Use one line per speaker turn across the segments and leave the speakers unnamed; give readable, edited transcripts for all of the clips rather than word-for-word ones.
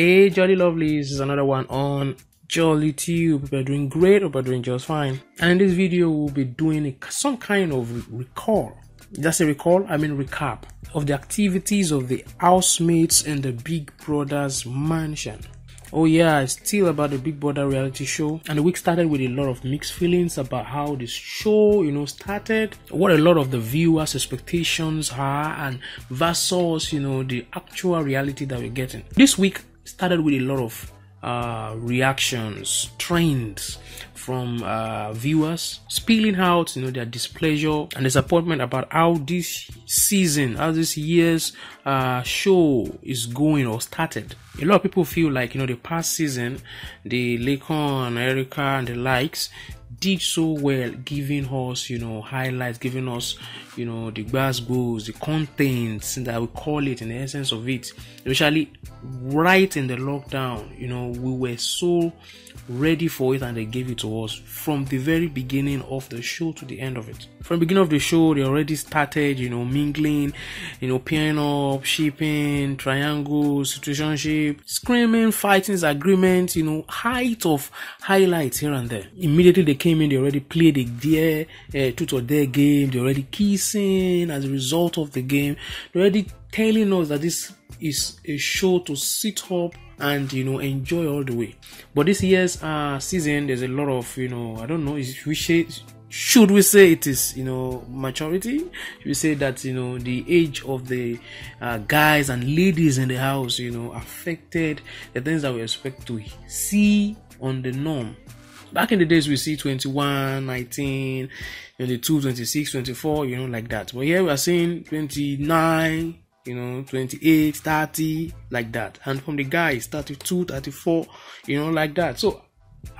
Hey Jolly Lovelies, this is another one on Jolly Tube. Hope you're doing great, hope you're doing just fine. And in this video, we'll be doing some kind of recall. Just a recall, I mean recap of the activities of the housemates in the Big Brother's mansion. Oh yeah, it's still about the Big Brother reality show, and the week started with a lot of mixed feelings about how this show, started, what a lot of the viewers' expectations are, and versus, the actual reality that we're getting. This week started with a lot of reactions, trends from viewers spilling out, their displeasure and disappointment about how this season, how this year's show is going or started. A lot of people feel like, the past season, the Lakon, Erica, and the likes did so well, giving us, highlights, giving us, the goals, the contents that we call it in the essence of it. Especially right in the lockdown, we were so ready for it, and they gave it to us from the very beginning of the show to the end of it. From the beginning of the show, they already started, mingling, pairing up, shipping, triangles, situationship, screaming, fighting, agreements, height of highlights here and there. Immediately they came in, they already played a truth or dare game, they already kissing as a result of the game. They're already telling us that this is a show to sit up and enjoy all the way. But this year's season, there's a lot of I don't know, should we say it is maturity? Should we say that the age of the guys and ladies in the house affected the things that we expect to see on the norm? Back in the days, we see 21, 19, 22, 26, 24, like that. But here we are seeing 29, 28, 30, like that. And from the guys, 32, 34, like that. So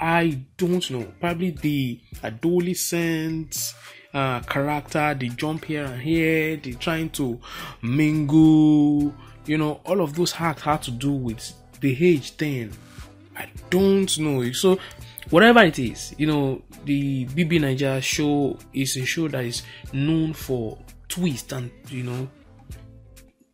I don't know. Probably the adolescent character, the jump here and here, the trying to mingle, all of those hacks had to do with the age thing. I don't know. So whatever it is, the BBNAIJA show is a show that is known for twist and,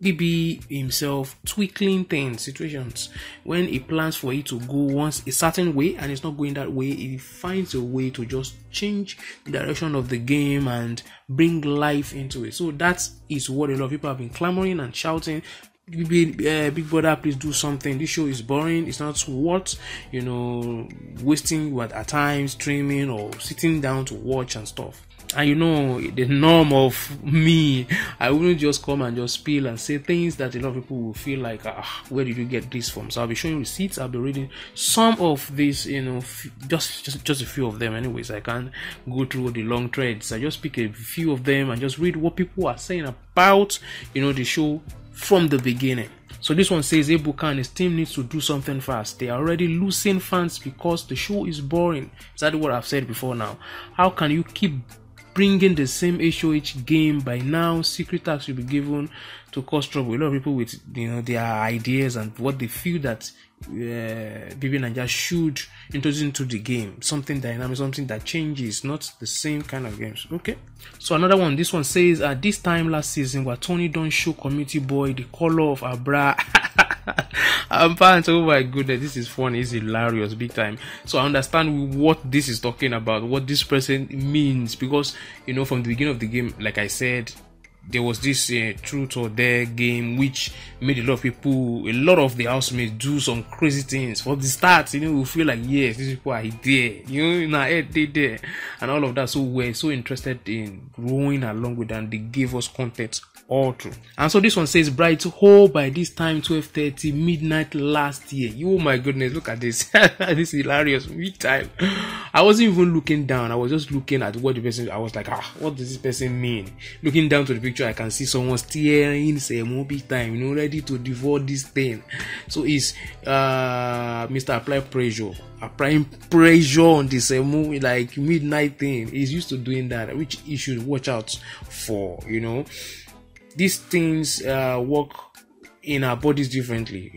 BB himself twiddling things, situations. When he plans for it to go once a certain way and it's not going that way, he finds a way to just change the direction of the game and bring life into it. So that is what a lot of people have been clamoring and shouting. Big Brother, please do something. This show is boring. It's not worth wasting at times streaming or sitting down to watch and stuff. And the norm of me, I wouldn't just come and just spill and say things that a lot of people will feel like, where did you get this from? So I'll be showing receipts, I'll be reading some of these, just a few of them. Anyways, I can't go through the long threads. I just pick a few of them and just read what people are saying about, the show from the beginning. So this one says Ebuka and his team needs to do something fast. They are already losing fans because the show is boring. Exactly what I've said before now. How can you keep bringing the same HOH game? By now, secret tags will be given to cause trouble. A lot of people with their ideas and what they feel that BBNAIJA should introduce into the game, something dynamic, something that changes, not the same kind of games. Okay, so another one, this one says this time last season where Tony don't show community boy the color of our bra. I'm fine. Oh my goodness, this is funny, it's hilarious, big time. So I understand what this is talking about, what this person means, because from the beginning of the game, like I said, there was this truth or dare game which made a lot of the housemates do some crazy things. For the start, we feel like, yes, these people are there, they there, and all of that. So we're so interested in growing along with them. They gave us content all through. And so this one says Bright Hole by this time 12:30 midnight last year. Oh my goodness, look at this. This is hilarious, big time. I wasn't even looking down, I was just looking at what the person, I was like, what does this person mean? Looking down to the picture, I can see someone steering Semo big time, ready to devour this thing. So it's Mr. Applying pressure on this Semo, like midnight thing. He's used to doing that, which he should watch out for. These things work in our bodies differently.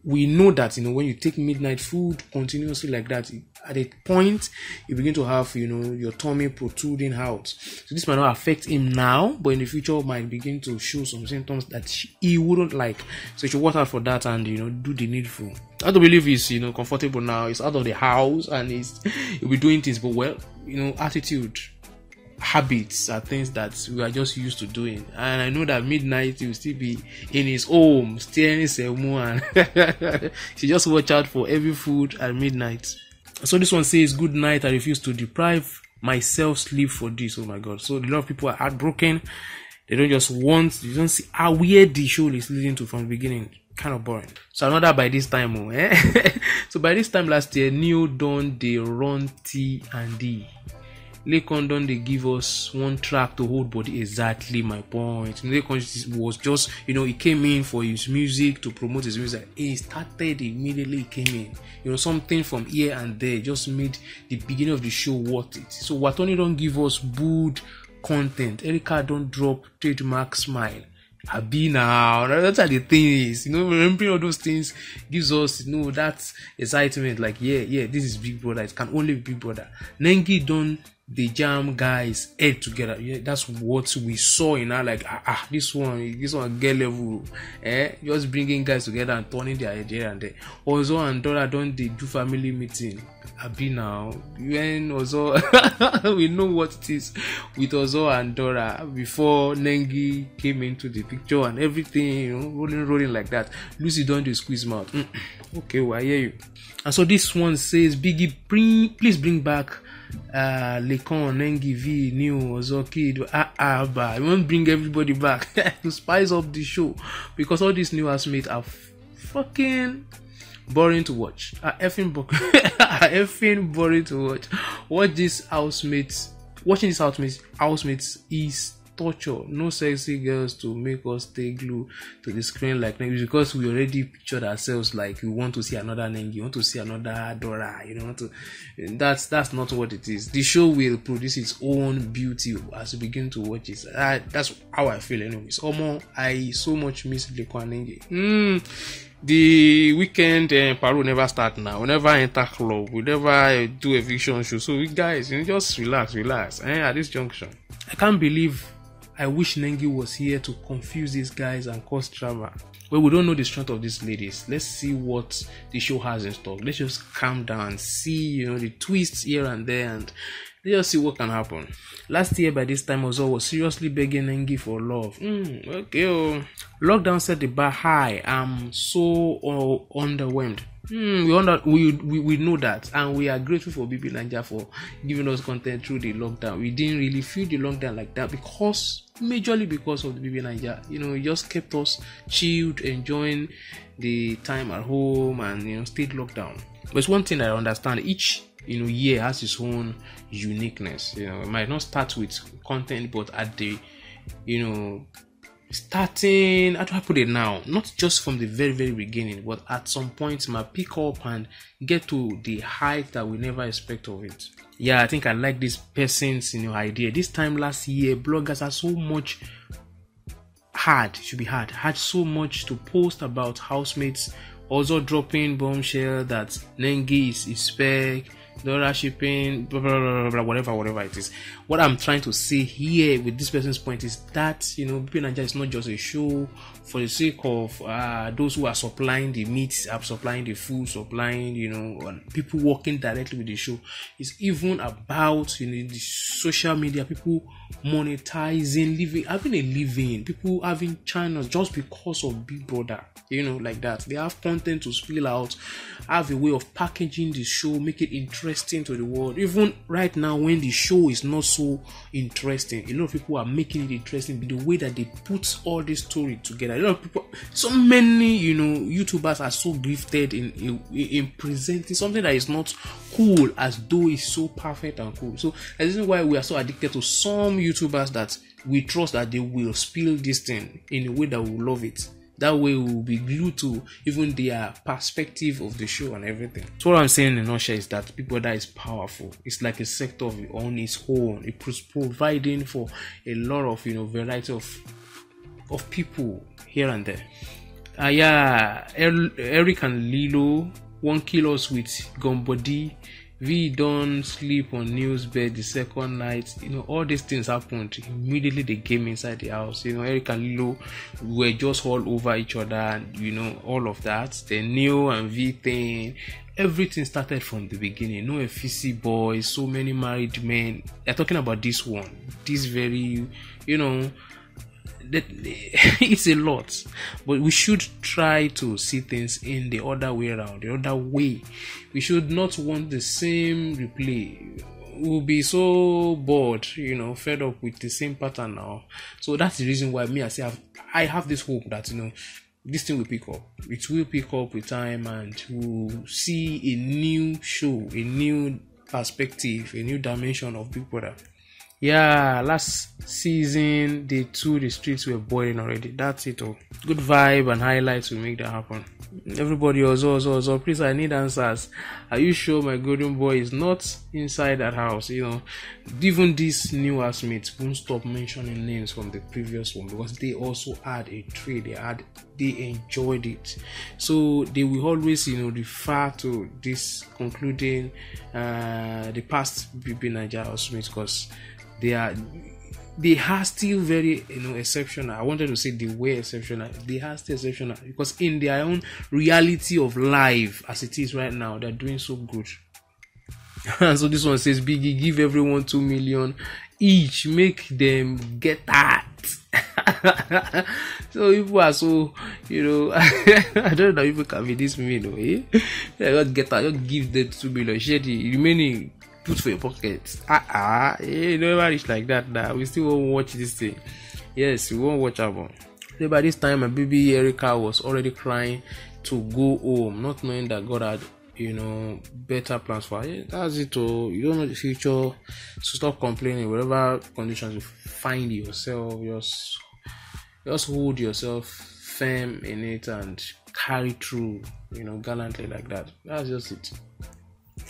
We know that, when you take midnight food continuously like that, at a point you begin to have, your tummy protruding out. So this might not affect him now, but in the future might begin to show some symptoms that he wouldn't like. So you should watch out for that and, do the needful. I don't believe he's, comfortable now. He's out of the house and he'll be doing things, but attitude, habits are things that we are just used to doing, and I know that midnight he will still be in his home staring and so just watch out for every food at midnight. So this one says, good night, I refuse to deprive myself sleep for this. Oh my god. So a lot of people are heartbroken. They don't see how weird the show is leading to from the beginning. Kind of boring. So another by this time, so by this time last year, Neo done the run T&D. Lekon don they give us one track to hold body. Exactly my point. Lekon was just, he came in for his music, to promote his music. He started immediately, he came in. Something from here and there just made the beginning of the show worth it. So Watoni don't give us good content. Erica don't drop trademark smile. Abi now, that's how the thing is. Remembering all those things gives us, that excitement. Like, yeah, this is Big Brother. It can only be Big Brother. Nengi done the jam guys head together. Yeah, that's what we saw in our this one get level. Just bringing guys together and turning their idea and there. Ozo and Dora don't they do family meeting. Abi now, when Ozo we know what it is with Ozo and Dora before Nengi came into the picture and everything, rolling like that. Lucy don't do squeeze mouth. Okay, well, I hear you. And so this one says, Biggie, please bring back Lekon, Nengi, V, Neo, Ozo, Kid. I won't bring everybody back to spice up the show, because all these new housemates are fucking boring to watch. Effing boring to watch. Watching these housemates is torture. No sexy girls to make us stay glued to the screen like Nengi, because we already pictured ourselves like we want to see another Nengi, want to see another Dora, that's not what it is. The show will produce its own beauty as we begin to watch it. That's how I feel anyways. I so much miss Lekon Nengi. The weekend Paru never start now. We never enter club. We never do eviction show. So we guys, just relax. At this junction, I can't believe I wish Nengi was here to confuse these guys and cause drama. Well, we don't know the strength of these ladies. Let's see what the show has in stock. Let's just calm down, see the twists here and there, and let's just see what can happen. Last year by this time, Ozo was seriously begging Nengi for love. Okay. Lockdown set the bar high. I'm so underwhelmed. We know that, and we are grateful for BBNAIJA for giving us content through the lockdown. We didn't really feel the lockdown like that majorly because of the BBNAIJA. It just kept us chilled, enjoying the time at home, and stayed locked down. But it's one thing I understand: each year has its own uniqueness. It might not start with content, but at the starting, how do I put it now? Not just from the very, very beginning, but at some point it might pick up and get to the height that we never expect of it. Yeah, I think I like this person's idea. This time last year, bloggers are so much had so much to post about housemates, also dropping bombshell that Nengi is spec, Dora shipping, blah, blah, blah, blah, whatever it is. What I'm trying to say here with this person's point is that BBNAIJA is not just a show for the sake of those who are supplying the meat, supplying the food, supplying people working directly with the show. It's even about the social media, people monetizing, having a living, people having channels just because of Big Brother. Like that. They have content to spill out, have a way of packaging the show, make it interesting to the world. Even right now, when the show is not so interesting, a lot of people are making it interesting with the way that they put all this story together. A lot of people, so many, YouTubers are so gifted in presenting something that is not cool as though it's so perfect and cool. So this is why we are so addicted to some YouTubers that we trust that they will spill this thing in a way that we will love it. That way we will be glued to even their perspective of the show and everything. So what I'm saying in a nutshell is that Big Brother is powerful. It's like a sector on its own. It's providing for a lot of variety of of people here and there. Yeah, Eric and Lilo won't kill us with gun body. We don't sleep on news bed the second night. All these things happened. Immediately they came inside the house. Eric and Lilo were just all over each other, and all of that. The Neo and V thing. Everything started from the beginning. No FCC boys, so many married men. They're talking about this one. This very, it's a lot, but we should try to see things in the other way around, the other way. We should not want the same replay. We'll be so bored, fed up with the same pattern now. So that's the reason why I have this hope that this thing will pick up. It will pick up with time, and we'll see a new show, a new perspective, a new dimension of Big Brother. Yeah, last season, day 2, the streets were boiling already. That's it all. Good vibe and highlights will make that happen. Everybody, also, please, I need answers. Are you sure my golden boy is not inside that house? Even these new housemates won't stop mentioning names from the previous one, because they also had a trade. They enjoyed it. So they will always, refer to this concluding the past BBNAIJA housemates, because they are still very exceptional. I wanted to say they were exceptional. They are still exceptional, because in their own reality of life as it is right now, they're doing so good. And so this one says, Biggie, give everyone 2 million each, make them get that. So people are so, I don't know if people can be this mean, eh? Just get that, just give them 2 million, share the remaining, put for your pocket. Never reach like that now. We still won't watch this thing. Yes, we won't watch album. So by this time, my baby Erica was already crying to go home, not knowing that God had better plans for her. That's it. You don't know the future, so stop complaining. Whatever conditions you find yourself, just hold yourself firm in it and carry through, gallantly like that. That's just it.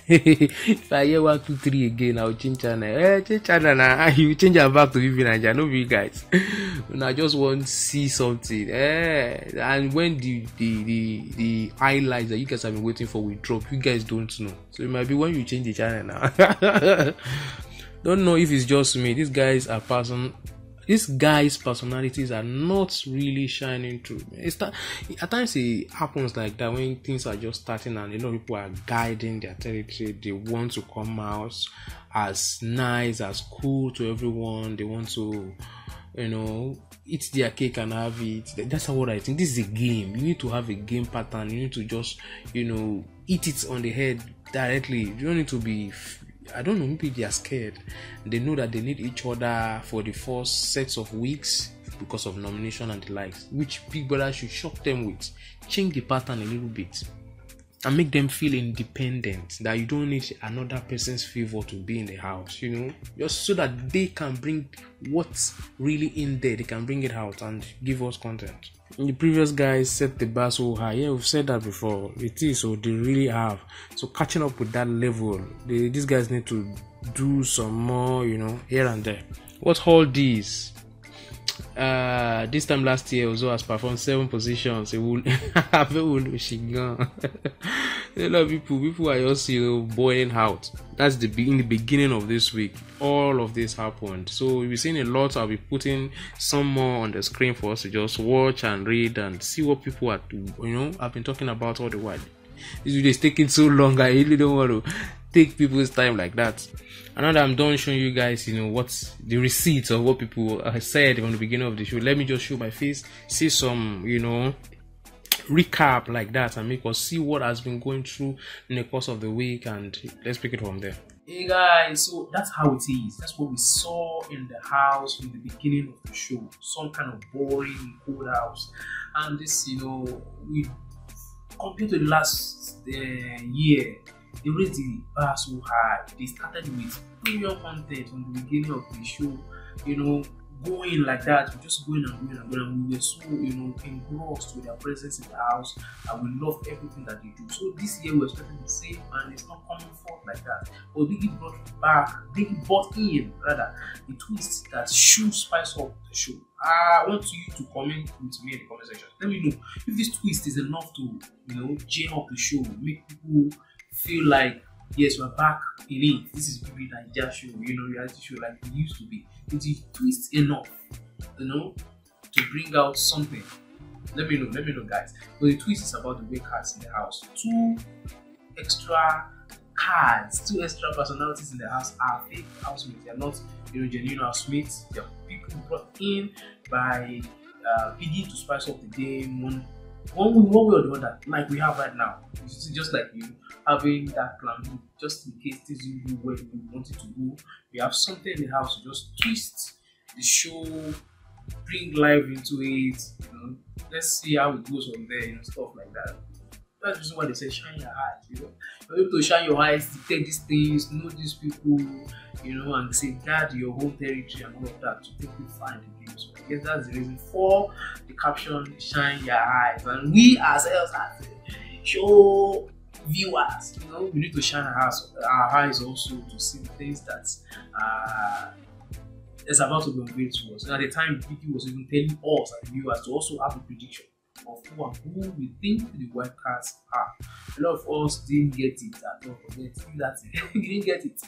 If I hear 1, 2, 3 again, I'll change channel. Change channel now. You change it back to BBNAIJA. No, you guys. When I just want to see something. And when the highlights that you guys have been waiting for will drop, you guys don't know. So it might be when you change the channel now. Don't know if it's just me. These guys' personalities are not really shining through. At times it happens like that when things are just starting and a lot of people are guiding their territory. They want to come out as nice, as cool to everyone. They want to, eat their cake and have it. That's what I think. This is a game. You need to have a game pattern. You need to just, eat it on the head directly. You don't need to be... I don't know, maybe they are scared. They know that they need each other for the first sets of weeks because of nomination and the likes, which Big Brother should shock them with. Change the pattern a little bit and make them feel independent, that you don't need another person's favor to be in the house, just so that they can bring what's really in there. They can bring it out and give us content. The previous guys set the bar so high. Yeah, we've said that before. It is, so they really have. So catching up with that level, these guys need to do some more, here and there. What's all these? This time last year, Ozo has performed 7 positions. A lot of people are just boiling out. That's in the beginning of this week. All of this happened. So we've seen a lot. I'll be putting some more on the screen for us to just watch and read and see what people are, I've been talking about all the while. This video is taking so long. I really don't want to take people's time like that. And now that I'm done showing you guys, what's the receipts of what people said from the beginning of the show, let me just show my face, see some, recap like that, and make us see what has been going through in the course of the week, and let's pick it from there. Hey guys, so that's how it is. That's what we saw in the house from the beginning of the show. Some kind of boring cold house, and this, we compared to the last year, they raised the bar so high. They started with premium content from the beginning of the show, going like that, just going and going and going, and we were so engrossed with their presence in the house, and we loved everything that they do. So this year we're expecting the same, and it's not coming forth like that. But Biggie brought in the twist that should spice up the show. I want you to comment with me in the comment section. Let me know if this twist is enough to, jam up the show, make people feel like, yes, we're back in it. This is BBNAIJA show, reality show like it used to be. Is the twist enough, to bring out something? Let me know, guys. But the twist is about the way cards in the house. Two extra cards, two extra personalities in the house are fake housemates. They are not, genuine housemates. They are people brought in by PD to spice up the game one way or the other, like we have right now. It's just like you having that plan, just in case this will go where you want it to go. We have something in the house to just twist the show, bring life into it. Let's see how it goes from there, stuff like that. That's the reason why they say shine your eyes. You're able to shine your eyes, detect these things, know these people, and safeguard your home territory and all of that to take you find the game. So I guess that's the reason for the caption "Shine Your Eyes." And we ourselves as show viewers, we need to shine our eyes also to see the things that is about to be unveiled to us. And at the time, Vicky was even telling us as viewers to also have a prediction of who we think the white cards are. A lot of us didn't get it at all. We didn't get it.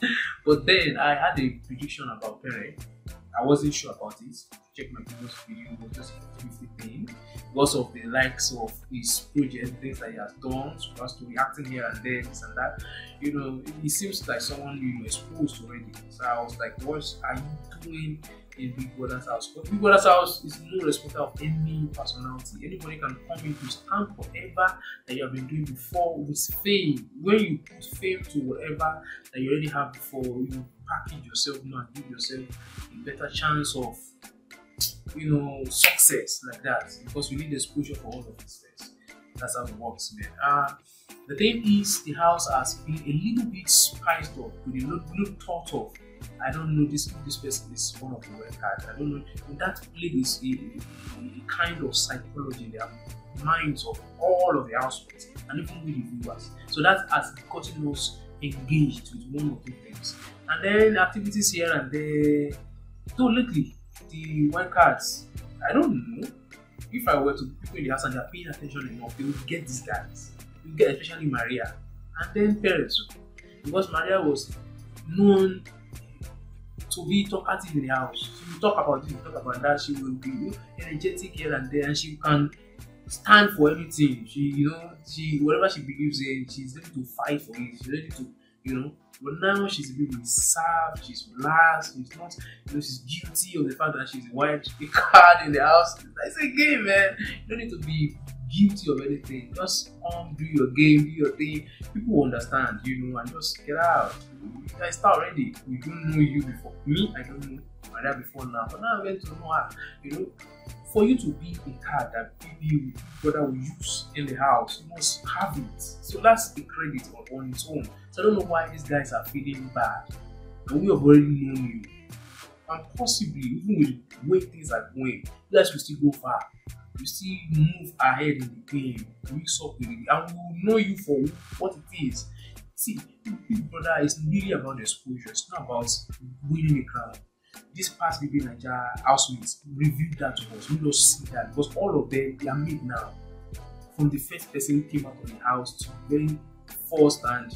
But then I had a prediction about Pere. I wasn't sure about it. Check my previous video, it was just a 50 thing. Because of the likes of his project, things that he has done, super story, acting here and there, this and that. He seems like someone exposed already. So I was like, what are you doing in Big Brother's house? But Big Brother's house is no respecter of any personality. Anybody can come in to stand forever that you have been doing before with fame. When you put fame to whatever that you already have before, you package yourself now and give yourself a better chance of success like that, because you need exposure for all of these things. That's how it works, man. The thing is, the house has been a little bit spiced up, with a little thought of, I don't know, this person is one of the red cards. I don't know. And that plays a kind of psychology in their minds of all of the housemates and even with the viewers. So that has gotten us engaged with one or two things. And then activities here and there. Though lately, the white cards, I don't know. If I were to people in the house and they're paying attention enough, they would get these guys. You get especially Maria. And then parents. Because Maria was known to be talkative in the house. She will talk about this, talk about that. She will be energetic here and there, and she can stand for anything. She whatever she believes in, she's ready to fight for it. She's ready to, But now she's a bit reserved. She's relaxed. She's not, she's guilty of the fact that she's a white card in the house. It's a game, man. You don't need to be guilty of anything. Just do your game, do your thing. People will understand, and just get out. I start already. We don't know you before. Me, I don't know Maria before now. But now I'm going to know her. For you to be a card that Big Brother will use in the house, you must have it. So that's the credit on its own. So I don't know why these guys are feeling bad. And we have already known you. And possibly, even with the way things are going, you guys will still go far. You still move ahead in the game, mix up with it, and we will know you for what it is. See, Big Brother is really about exposure. It's not about winning a crown. This past BBNAIJA housemates reviewed that to us. We don't see that because all of them, they are made now. From the first person who came out of the house to very first and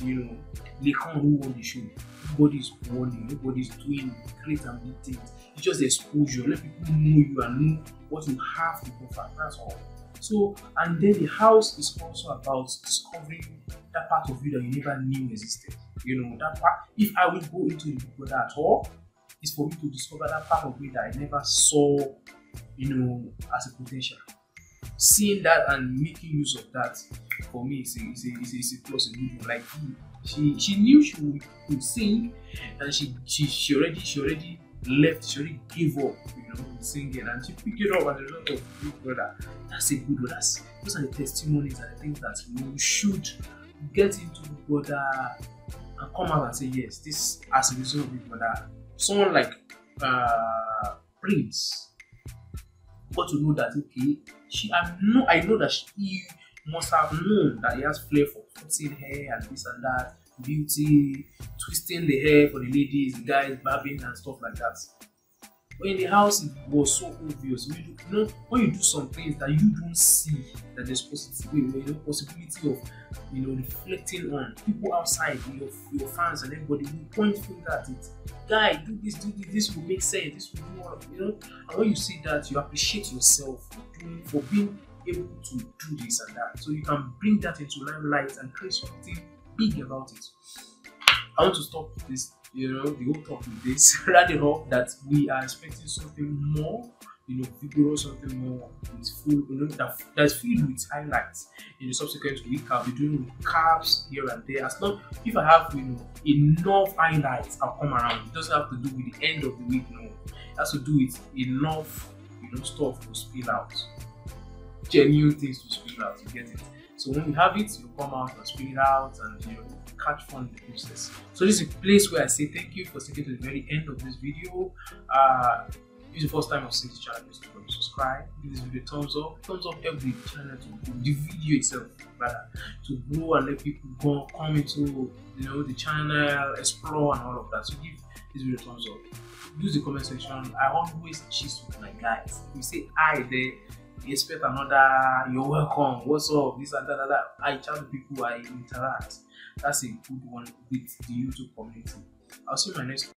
Lekan who won the show. Nobody's warning, nobody's doing great and big things. It's just exposure. Let people know you and know what you have to offer. That's all. So, and then the house is also about discovering that part of you that you never knew existed. That part. If I will go into the Big Brother at all, it's for me to discover that part of me that I never saw, as a potential. Seeing that and making use of that, for me, is a plus, a good one. Like she knew she would sing, and she already left. She already gave up, singing, and she picked it up as a result of Big Brother. That's a good one. Those are the testimonies and the things that we should get into Big Brother and come out and say yes, this as a result of Big Brother. Someone like Prince got to know that I know that he must have known that he has flair for cutting hair and this and that, beauty, twisting the hair for the ladies, the guys, barbing and stuff like that. But in the house, it was so obvious. When you do some things that you don't see that there's possibility of reflecting on people outside, your fans and everybody will point finger at it. Guy, do this will make sense. This will do all And when you see that, you appreciate yourself for being able to do this and that. So you can bring that into limelight and create something big about it. I want to stop this, the whole talk with this. Rather up that we are expecting something more, vigorous, something more with full, that's filled with highlights. In the subsequent week, I'll be doing recaps here and there. As long if I have enough highlights, I'll come around. It doesn't have to do with the end of the week. No, it has to do with enough stuff to spill out, genuine things to spill out. You get it? So when we have it, you come out and spill it out and catch fun in the process. So this is a place where I say thank you for sticking to the very end of this video. If it's the first time I've seen this channel, please subscribe, give this video a thumbs up. Thumbs up helps the channel to grow, the video itself rather, to grow and let people come into the channel, explore and all of that. So give this video a thumbs up. Use the comment section. I always gist with my guys. If you say hi there, you expect another you're welcome, what's up, this and that. I chat with people, I interact. That's a good one with the YouTube community. I'll see you in my next